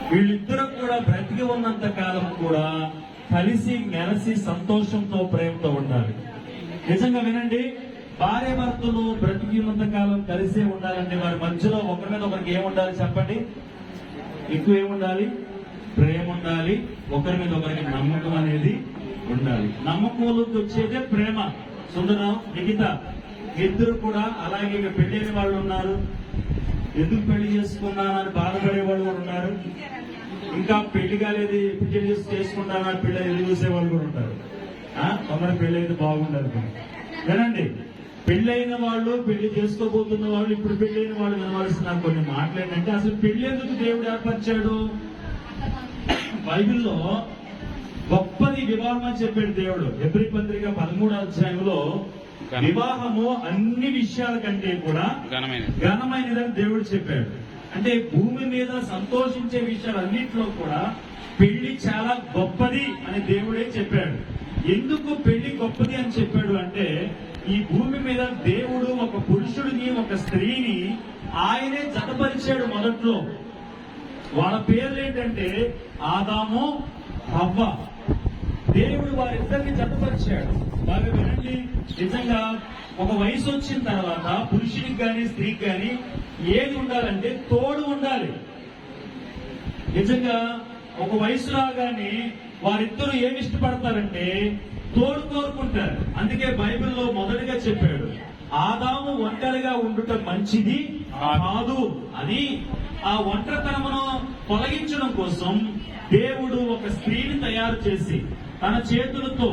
వీళ్ళిద్దరూ కూడా బ్రతికి ఉన్నంత కాలం కూడా కలిసి మెలిసి సంతోషంతో ప్రేమతో ఉండాలి. నిజంగా వినండి, భార్య భర్తలు బ్రతికినంత కాలం కలిసే ఉండాలంటే వారి మధ్యలో ఒకరి మీద ఒకరికి ఏముండాలి చెప్పండి? ఎక్కువ ఏముండాలి? ప్రేమ ఉండాలి. ఒకరి మీద ఒకరికి నమ్మకం అనేది ఉండాలి. నమ్మకంలోకి వచ్చేదే ప్రేమ. సుందరం, నిఖిత ఇద్దరు కూడా అలాగే పెళ్ళైన వాళ్ళు ఉన్నారు, ఎందుకు పెళ్లి చేసుకున్నానని బాధపడే వాళ్ళు కూడా ఉన్నారు, ఇంకా పెళ్లి కాలేదు పెళ్లి చేసుకుంటానని పిల్లలు ఎదురు చూసే వాళ్ళు కూడా ఉంటారు. తొందర పెళ్లి అయితే బాగుండాలి. వినండి, పెళ్ళైన వాళ్ళు, పెళ్లి చేసుకోబోతున్న వాళ్ళు, ఇప్పుడు పెళ్ళైన వాళ్ళు వినవలసిన కొన్ని మాటలు ఏంటంటే, అసలు పెళ్లి ఎందుకు దేవుడు ఏర్పరిచాడు? బైబిల్లో గొప్పది వివాహం అని చెప్పాడు దేవుడు. హెబ్రీ పత్రిక 13వ అధ్యాయంలో వివాహము అన్ని విషయాల కంటే కూడా ఘనమైనదని దేవుడు చెప్పాడు. అంటే భూమి మీద సంతోషించే విషయాలన్నింటిలో కూడా పెళ్లి చాలా గొప్పది అని దేవుడే చెప్పాడు. ఎందుకు పెళ్లి గొప్పది అని చెప్పాడు అంటే, ఈ భూమి మీద దేవుడు ఒక పురుషుడిని ఒక స్త్రీని ఆయనే జతపరిచాడు. మొదట్లో వాళ్ళ పేర్లు ఏంటంటే ఆదాము, హవ్వ. దేవుడు వారిద్దరిని జతపరిచాడు. బాగా వినండి, నిజంగా ఒక వయసు వచ్చిన తర్వాత పురుషుడికి గాని స్త్రీకి గాని ఏది ఉండాలంటే తోడు ఉండాలి. నిజంగా ఒక వయసు రాగానే వారిద్దరూ ఏమి ఇష్టపడతారంటే తోడు కోరుకుంటారు. అందుకే బైబిల్లో మొదటిగా చెప్పాడు, ఆదాము ఒంటరిగా ఉండుట మంచిది కాదు అని. ఆ ఒంటరితనమును తొలగించడం కోసం దేవుడు ఒక స్త్రీని తయారు చేసి తన చేతులతో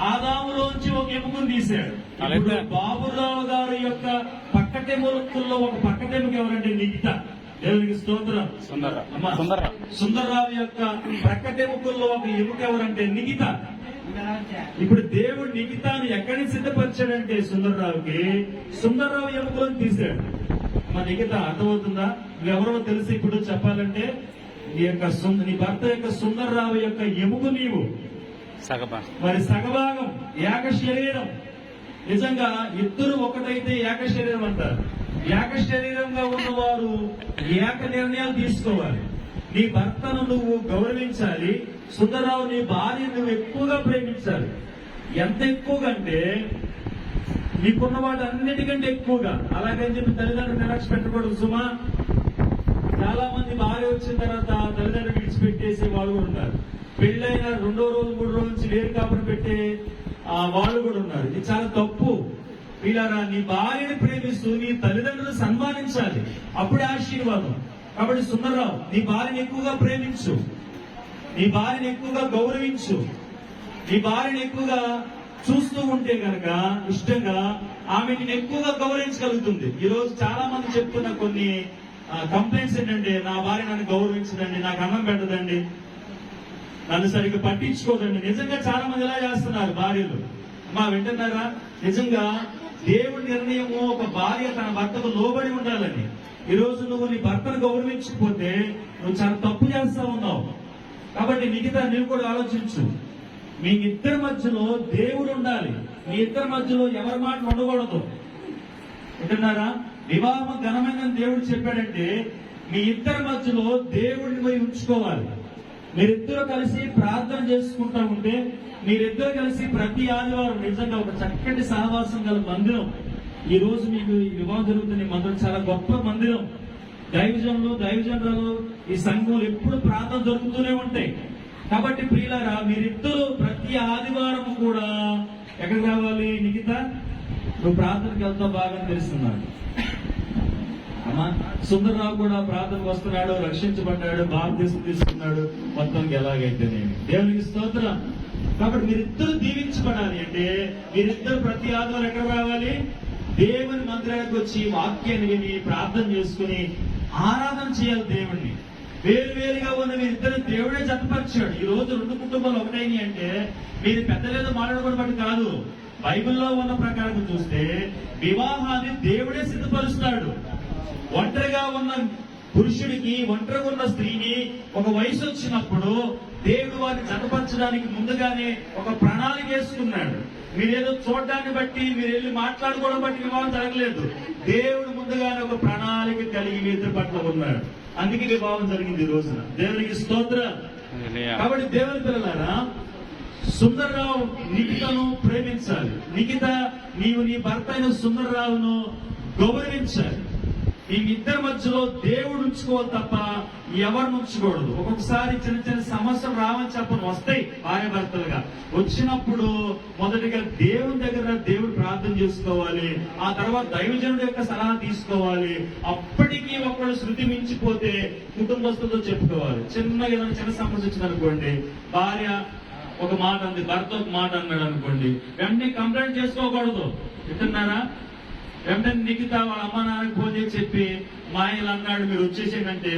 ఆదాములోంచి ఒక ఎముకను తీశాడు. బాబురావు గారి యొక్క పక్కటెముకల్లో ఒక పక్కటెముక ఎవరంటే నిఖిత. దేవునికి స్తోత్రం. సుందర్రావు యొక్క పక్కటెముకల్లో ఒక ఎముక ఎవరంటే నిఖిత. ఇప్పుడు దేవుడు నిఖితాన్ని ఎక్కడి నుంచి సిద్ధపరిచాడంటే సుందర్రావుకి సుందర్రావు ఎముకలను తీశాడు. మా నిఖిత అర్థమవుతుందా? నువ్వెవరో తెలిసి ఇప్పుడు చెప్పాలంటే నీ భర్త యొక్క సుందర్రావు యొక్క ఎముక నీవు. మరి సగభాగం ఏక శరీరం. నిజంగా ఇద్దరు ఒకటైతే ఏక శరీరం అంటారు. ఏక శరీరంగా ఉన్నవారు ఏక నిర్ణయాలు తీసుకోవాలి. నీ భర్తను నువ్వు గౌరవించాలి. సుందరరావు, నీ భార్యను నువ్వు ఎక్కువగా ప్రేమించాలి. ఎంత ఎక్కువగా అంటే నీకున్న వాటి అన్నిటికంటే ఎక్కువగా. అలాగని చెప్పి తల్లిదండ్రులు నిర్లక్ష్య పెట్టకూడదు సుమా. చాలా మంది భార్య వచ్చిన తర్వాత తల్లిదండ్రులు విడిచిపెట్టేసి వాళ్ళు కూడా ఉన్నారు. పెళ్ళైన 2వ రోజు 3 రోజుల నుంచి వేరు కాపురం పెట్టే వాళ్ళు కూడా ఉన్నారు. ఇది చాలా తప్పు. వీళ్ళారా, నీ భార్యని ప్రేమిస్తూ నీ తల్లిదండ్రులు సన్మానించాలి, అప్పుడే ఆశీర్వాదం. కాబట్టి సుందర్రావు, నీ భార్యని ఎక్కువగా ప్రేమించు, నీ భార్యని ఎక్కువగా గౌరవించు. నీ భార్యని ఎక్కువగా చూస్తూ ఉంటే గనక ఇష్టంగా ఆమె నేను ఎక్కువగా గౌరవించగలుగుతుంది. ఈ రోజు చాలా మంది చెప్తున్న కొన్ని కంప్లైంట్స్ ఏంటంటే, నా భార్య నన్ను గౌరవించదండి, నాకు అన్నం పెట్టదండి, నన్ను సరిగ్గా పట్టించుకోదండి. నిజంగా చాలా మంది ఇలా చేస్తున్నారు భార్యలు. మా వింటున్నారా? నిజంగా దేవుడి నిర్ణయము ఒక భార్య తన భర్తకు లోబడి ఉండాలని. ఈ రోజు నువ్వు నీ భర్తను గౌరవించకపోతే నువ్వు చాలా తప్పు చేస్తా ఉన్నావు. కాబట్టి మిగతా నువ్వు కూడా ఆలోచించు. మీ ఇద్దరి మధ్యలో దేవుడు ఉండాలి. మీ ఇద్దరి మధ్యలో ఎవరి మాట ఉండకూడదు. వింటున్నారా? వివాహం ఘనమైన దేవుడు చెప్పాడంటే మీ ఇద్దరి మధ్యలో దేవుడిని పోయి ఉంచుకోవాలి. మీరిద్దరూ కలిసి ప్రార్థన చేసుకుంటా ఉంటే, మీరిద్దరు కలిసి ప్రతి ఆదివారం నిజంగా ఒక చక్కటి సహవాసం గల మందిరం. ఈ రోజు మీకు ఈ వివాహం జరుగుతున్న మందిరం చాలా గొప్ప మందిరం. దైవజనులు ఈ సంఘంలో ఎప్పుడు ప్రార్థన జరుగుతూనే ఉంటాయి. కాబట్టి ప్రియులారా, మీరిద్దరూ ప్రతి ఆదివారం కూడా ఎక్కడికి రావాలి? నిఖిత, నువ్వు ప్రార్థనకి వెళ్తావు బాగా తెలుస్తున్నాడు. అమ్మా, సుందర్రావు కూడా ప్రార్థనకు వస్తున్నాడు, రక్షించబడ్డాడు, బాప్తిసం తీసుకున్నాడు. మొత్తానికి ఎలాగైతే నేను దేవునికి స్తోత్రం. కాబట్టి మీరిద్దరు దీవించబడాలి అంటే మీరిద్దరు ప్రతి ఆదివారం ఎక్కడ రావాలి? దేవుని మందిరానికి వచ్చి వాక్యాన్ని విని ప్రార్థన చేసుకుని ఆరాధన చేయాలి దేవుణ్ణి. వేరువేరుగా ఉన్న మీరిద్దరు దేవుడే జతపరిచాడు. ఈ రోజు 2 కుటుంబాలు ఒకటైనాయి అంటే మీరు పెద్దలేదో మాట్లాడుకోవడం బట్టి కాదు. బైబిల్లో ఉన్న ప్రకారం చూస్తే వివాహాన్ని దేవుడే సిద్ధపరుస్తాడు. ఒంటరిగా ఉన్న పురుషుడికి, ఒంటరిగా ఉన్న స్త్రీని ఒక వయసు వచ్చినప్పుడు దేవుడు వారిని జతపరచడానికి ముందుగానే ఒక ప్రణాళిక వేసుకున్నాడు. మీరేదో చూడడాన్ని బట్టి, మీరు వెళ్ళి మాట్లాడుకోవడం బట్టి వివాహం జరగలేదు. దేవుడు ముందుగానే ఒక ప్రణాళిక కలిగి మీ ఇద్దరి పట్ల ఉన్నాడు. అందుకే వివాహం జరిగింది ఈ రోజున. దేవునికి స్తోత్రం. కాబట్టి దేవుని పిల్లలారా, సుందర్రావు నిఖితను ప్రేమించాలి. నిఖిత, నీవు నీ భర్త అయిన సుందర్రావును గౌరవించాలి. ఈ ఇద్దరి మధ్యలో దేవుడు ఉంచుకోవాలి తప్ప ఎవరిని ఉంచుకోవద్దు. ఒక్కొక్కసారి చిన్న చిన్న సమస్యలు రావని చెప్పని వస్తాయి భార్య భర్తలుగా. వచ్చినప్పుడు మొదటిగా దేవుని దగ్గర దేవుడు ప్రార్థన చేసుకోవాలి. ఆ తర్వాత దైవజనుడి యొక్క సలహా తీసుకోవాలి. అప్పటికీ ఒకళ్ళు శృతి మించిపోతే కుటుంబస్తులతో చెప్పుకోవాలి. చిన్నగా ఏదైనా చిన్న సమస్య వచ్చిందనుకోండి, భార్య ఒక మాట అంది, భర్త ఒక మాట అన్నాడు అనుకోండి, వెంటనే కంప్లైంట్ చేసుకోకూడదు. వింటున్నారా? వెంటనే నిఖిత వాళ్ళ అమ్మ నాన్నకి ఫోన్ చేసి చెప్పి మా ఆయన అన్నాడు మీరు వచ్చేసేయంటే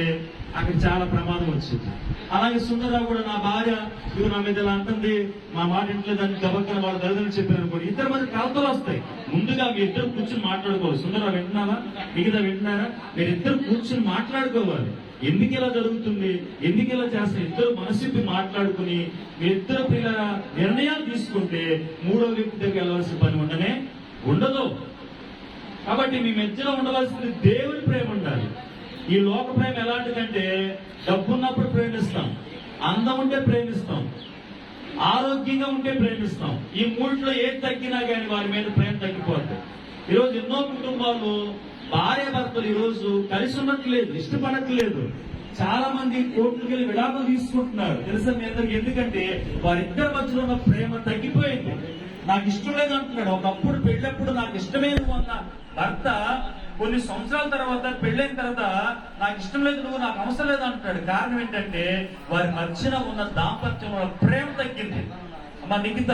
అక్కడ చాలా ప్రమాదం వచ్చింది. అలాగే సుందరరావు కూడా, నా భార్య ఇవి నా మీద ఇలా అంటుంది, మా మాట ఇంట్లో దాన్ని గబక్కన వాళ్ళ దళితులు చెప్పారు అనుకోండి, ఇద్దరు మధ్య కలతలు వస్తాయి. ముందుగా మీ ఇద్దరు కూర్చొని మాట్లాడుకోవాలి. సుందరరావు వింటున్నారా? మిగతా వింటున్నారా? మీరు ఇద్దరు కూర్చొని మాట్లాడుకోవాలి. ఎందుకు ఇలా జరుగుతుంది, ఎందుకు ఇలా చేస్తారు, ఇద్దరు మనసిప్పి మాట్లాడుకుని మీ ఇద్దరు పిల్లల నిర్ణయాలు తీసుకుంటే మూడో వ్యక్తి దగ్గర వెళ్ళవలసిన పని ఉండదు. కాబట్టి మీ మధ్యలో ఉండవలసింది దేవుని ప్రేమ ఉండాలి. ఈ లోక ప్రేమ ఎలాంటిదంటే, డబ్బున్నప్పుడు ప్రేమిస్తాం, అందం ఉంటే ప్రేమిస్తాం, ఆరోగ్యంగా ఉంటే ప్రేమిస్తాం. ఈ మూడిలో ఏది తగ్గినా కానీ వారి మీద ప్రేమ తగ్గిపోతుంది. ఈరోజు ఎన్నో కుటుంబాలు భార్య భర్తలు ఈరోజు కలిసి ఉండట్లేదు, ఇష్టపడట్లేదు. చాలా మంది కోర్టుకి వెళ్ళి విడాకులు తీసుకుంటున్నారు. తెలుసా మీ అందరికి? ఎందుకంటే వారిద్దరి మధ్యలో ఉన్న ప్రేమ తగ్గిపోయింది. నాకు ఇష్టం లేదు అంటున్నాడు. ఒకప్పుడు పెళ్ళప్పుడు నాకు ఇష్టమే నువ్వు అన్న భర్త కొన్ని సంవత్సరాల తర్వాత, పెళ్ళైన తర్వాత నాకు ఇష్టం లేదు, నువ్వు నాకు అవసరం లేదు అంటున్నాడు. కారణం ఏంటంటే వారి మధ్యన ఉన్న దాంపత్యంలో ప్రేమ తగ్గింది. అమ్మ నిఖిత,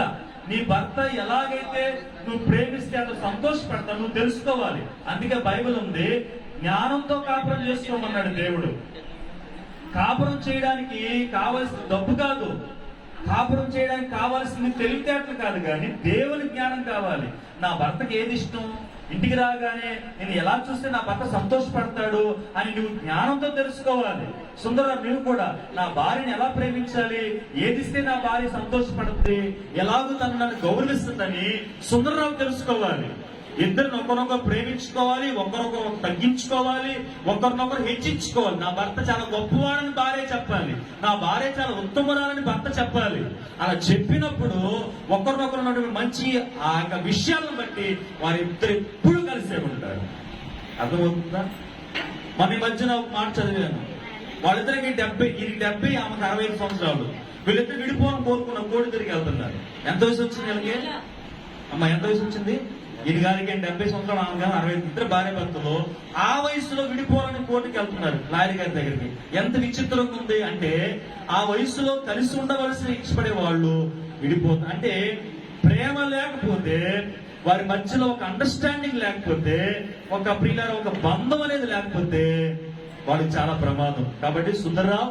నీ భర్త ఎలాగైతే నువ్వు ప్రేమిస్తే అంత సంతోషపడతావు, నువ్వు తెలుసుకోవాలి. అందుకే బైబిల్ ఉంది, జ్ఞానంతో కాపురం చేసుకోమన్నాడు దేవుడు. కాపురం చేయడానికి కావలసిన డబ్బు కాదు, కాపురం చేయడానికి కావాల్సింది తెలివితేటలు కాదు, కానీ దేవుని జ్ఞానం కావాలి. నా భర్తకి ఏది ఇష్టం, ఇంటికి రాగానే నేను ఎలా చూస్తే నా భర్త సంతోషపడతాడు అని నువ్వు జ్ఞానంతో తెలుసుకోవాలి. సుందరరావు, నువ్వు కూడా నా భార్యని ఎలా ప్రేమించాలి, ఏదిస్తే నా భార్య సంతోషపడుతుంది, ఎలాగో తను నన్ను గౌరవిస్తుందని సుందరరావు తెలుసుకోవాలి. ఇద్దరిని ఒకరినొకరు ప్రేమించుకోవాలి, ఒకరొకరు తగ్గించుకోవాలి, ఒకరినొకరు హెచ్చించుకోవాలి. నా భర్త చాలా గొప్పవాడని భార్య చెప్పాలి, నా భార్య చాలా ఉత్తమురాలని భర్త చెప్పాలి. అలా చెప్పినప్పుడు ఒకరినొకరు మంచి ఆ యొక్క విషయాలను బట్టి వారిద్దరు ఎప్పుడు కలిసే ఉంటారు. అర్థమవుతుందా? మన మధ్యన ఒక మాట చదివాను, వాళ్ళిద్దరికి 70 ఆమెకు 65 సంవత్సరాలు. వీళ్ళిద్దరు విడిపోవడం కోరుకున్న కోడి తిరిగి వెళ్తున్నారు. ఎంత వయసు వచ్చింది వీళ్ళకి? అమ్మ ఎంత వయసు వచ్చింది? ఇది గారికి 70 సంవత్సరాలు, ఆమె కానీ 65. ఇద్దరు భార్య భర్తలు ఆ వయసులో విడిపోవాలని కోర్టుకి వెళ్తున్నారు లాయర్ గారి దగ్గరికి. ఎంత విచిత్రంగా ఉంది అంటే, ఆ వయసులో కలిసి ఉండవలసిన ఇష్టపడే వాళ్ళు విడిపోతారు. అంటే ప్రేమ లేకపోతే, వారి మధ్యలో ఒక అండర్స్టాండింగ్ లేకపోతే, ఒక ప్రియులారా ఒక బంధం అనేది లేకపోతే వాళ్ళకి చాలా ప్రమాదం. కాబట్టి సుందర్రావు,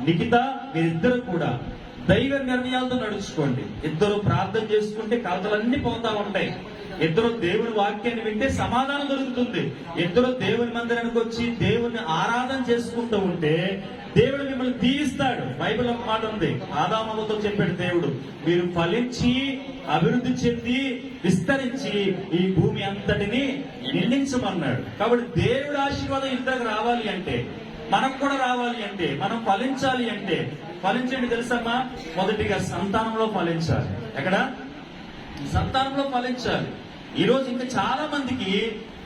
నిఖిత, మీరిద్దరు కూడా దైవ నిర్ణయాలతో నడుచుకోండి. ఇద్దరు ప్రార్థన చేసుకుంటే కలతలన్నీ పోతా ఉంటాయి. ఇద్దరు దేవుని వాక్యాన్ని వింటే సమాధానం దొరుకుతుంది. ఇద్దరు దేవుని మందిరానికి వచ్చి దేవుని ఆరాధన చేసుకుంటూ ఉంటే దేవుడు మిమ్మల్ని దీవిస్తాడు. బైబిల్ ఒక మాట ఉంది, ఆదాముతో చెప్పాడు దేవుడు, మీరు ఫలించి అభివృద్ధి చెంది విస్తరించి ఈ భూమి అంతటిని నిందించమన్నాడు. కాబట్టి దేవుడి ఆశీర్వాదం ఇద్దరికి రావాలి అంటే, మనకు కూడా రావాలి అంటే, మనం ఫలించాలి అంటే, ఫలించండి తెలుసమ్మా, మొదటిగా సంతానంలో ఫలించాలి. ఎక్కడ? సంతానంలో ఫలించాలి. ఈ రోజు ఇంకా చాలా మందికి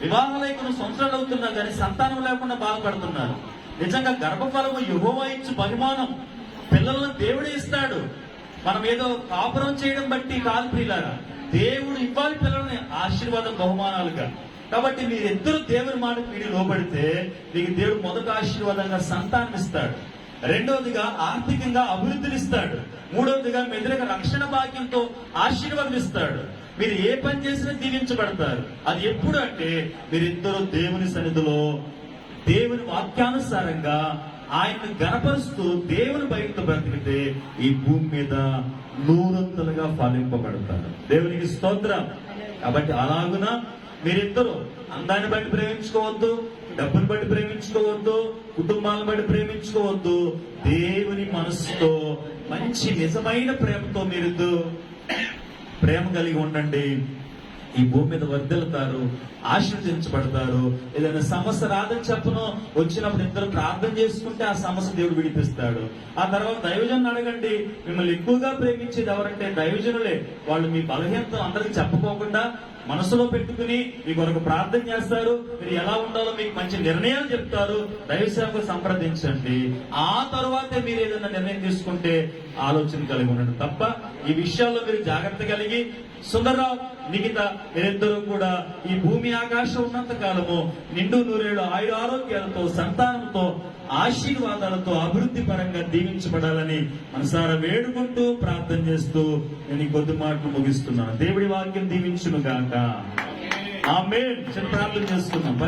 వివాహాలై కొన్ని సంవత్సరాలు అవుతున్నా కానీ సంతానం లేకుండా బాధపడుతున్నారు. నిజంగా గర్భఫలము యెహోవా ఇచ్చు బహుమానం. పిల్లలను దేవుడే ఇస్తాడు. మనం ఏదో కాపురం చేయడం బట్టి కాదు ప్రియులారా, దేవుడు ఇవ్వాలి పిల్లల్ని ఆశీర్వాదం బహుమానాలుగా. కాబట్టి మీరిద్దరు దేవుని మాటకు వీడి లోబడితే మీకు దేవుడు మొదట ఆశీర్వాదంగా సంతానం ఇస్తాడు, రెండవదిగా ఆర్థికంగా అభివృద్ధినిస్తాడు, మూడవదిగా మీ ఎదురుగా రక్షణ భాగ్యంతో ఆశీర్వాదం ఇస్తాడు. మీరు ఏ పని చేసినా దీవించబడతారు. అది ఎప్పుడు అంటే మీరిద్దరూ దేవుని సన్నిధిలో దేవుని వాక్యానుసారంగా ఆయన్ని గణపరుస్తూ దేవుని బయటతో బ్రతికితే ఈ భూమి మీద నూరంతలుగా ఫలింపబడతారు. దేవునికి స్తోత్రం. కాబట్టి అలాగున మీరిద్దరూ అందాన్ని బట్టి ప్రేమించుకోవద్దు, డబ్బుని బట్టి ప్రేమించుకోవద్దు, కుటుంబాలను బట్టి ప్రేమించుకోవద్దు. దేవుని మనస్సుతో మంచి నిజమైన ప్రేమతో మీరిద్దరూ ప్రేమ కలిగి ఉండండి. ఈ భూమి మీద వర్ధిల్లుతారు, ఆశీర్వదించబడతారు. ఏదైనా సమస్య రాదని చెప్పను, వచ్చినప్పుడు ఇద్దరు ప్రార్థన చేసుకుంటే ఆ సమస్య దేవుడు విడిపిస్తాడు. ఆ తర్వాత దైవజనుని అడగండి. మిమ్మల్ని ఎక్కువగా ప్రేమించేది ఎవరంటే దైవజనులే. వాళ్ళు మీ బలహీనత అందరికి చెప్పుకోకుండా మనసులో పెట్టుకుని మీ కొరకు ప్రార్థన చేస్తారు. మీరు ఎలా ఉండాలో మీకు మంచి నిర్ణయాలు చెప్తారు. దైవ సేవకు సంప్రదించండి. ఆ తర్వాతే మీరు ఏదైనా నిర్ణయం తీసుకుంటే ఆలోచన కలిగి ఉండండి తప్ప ఈ విషయాల్లో మీరు జాగ్రత్త కలిగి, సుందర్రావు, నిఖిత, మీరిద్దరూ కూడా ఈ భూమి ఆకాశం ఉన్నంత కాలము నిండు నూరేళ్ళు ఆయుర ఆరోగ్యాలతో, సంతానంతో, ఆశీర్వాదాలతో అభివృద్ధి పరంగా దీవించబడాలని మనసారా వేడుకుంటూ ప్రార్థన చేస్తూ నేను ఈ కొద్ది మాటలు ముగిస్తున్నాను. దేవుడి వాక్యం దీవించును గాక. ఆమేన్. చిన్న ప్రార్థన చేసుకుందాం.